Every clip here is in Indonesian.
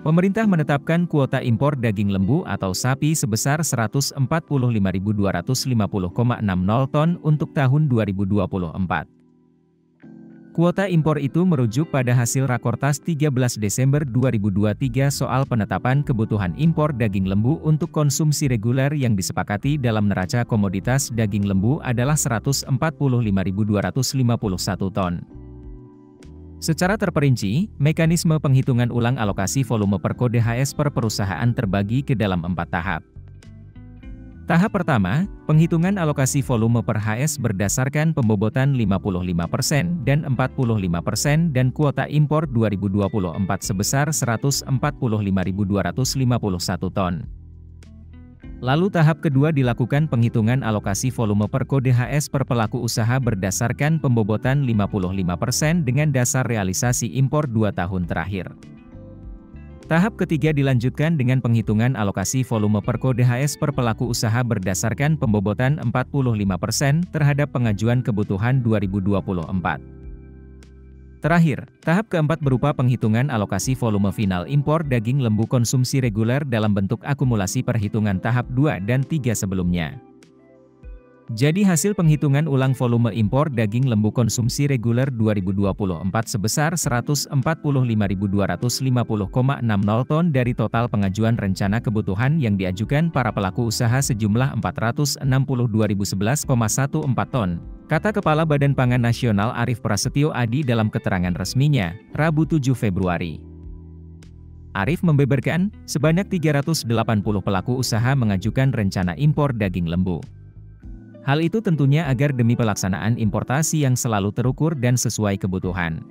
Pemerintah menetapkan kuota impor daging lembu atau sapi sebesar 145.250,60 ton untuk tahun 2024. Kuota impor itu merujuk pada hasil Rakortas 13 Desember 2023 soal penetapan kebutuhan impor daging lembu untuk konsumsi reguler yang disepakati dalam neraca komoditas daging lembu adalah 145.251 ton. Secara terperinci, mekanisme penghitungan ulang alokasi volume per kode HS per perusahaan terbagi ke dalam 4 tahap. Tahap pertama, penghitungan alokasi volume per HS berdasarkan pembobotan 55% dan 45% dan kuota impor 2024 sebesar 145.251 ton. Lalu tahap kedua dilakukan penghitungan alokasi volume per kode HS per pelaku usaha berdasarkan pembobotan 55% dengan dasar realisasi impor 2 tahun terakhir. Tahap ketiga dilanjutkan dengan penghitungan alokasi volume per kode HS per pelaku usaha berdasarkan pembobotan 45% terhadap pengajuan kebutuhan 2024. Terakhir, tahap keempat berupa penghitungan alokasi volume final impor daging lembu konsumsi reguler dalam bentuk akumulasi perhitungan tahap 2 dan 3 sebelumnya. Jadi hasil penghitungan ulang volume impor daging lembu konsumsi reguler 2024 sebesar 145.250,60 ton dari total pengajuan rencana kebutuhan yang diajukan para pelaku usaha sejumlah 462.011,14 ton. Kata Kepala Badan Pangan Nasional Arief Prasetyo Adi dalam keterangan resminya, Rabu 7 Februari. Arief membeberkan, sebanyak 380 pelaku usaha mengajukan rencana impor daging lembu. Hal itu tentunya agar demi pelaksanaan importasi yang selalu terukur dan sesuai kebutuhan.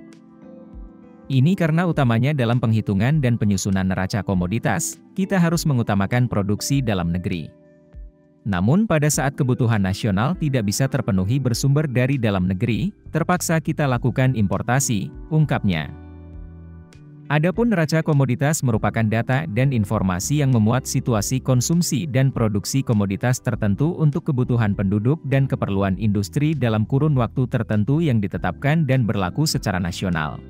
Ini karena utamanya dalam penghitungan dan penyusunan neraca komoditas, kita harus mengutamakan produksi dalam negeri. Namun pada saat kebutuhan nasional tidak bisa terpenuhi bersumber dari dalam negeri, terpaksa kita lakukan importasi, ungkapnya. Adapun neraca komoditas merupakan data dan informasi yang memuat situasi konsumsi dan produksi komoditas tertentu untuk kebutuhan penduduk dan keperluan industri dalam kurun waktu tertentu yang ditetapkan dan berlaku secara nasional.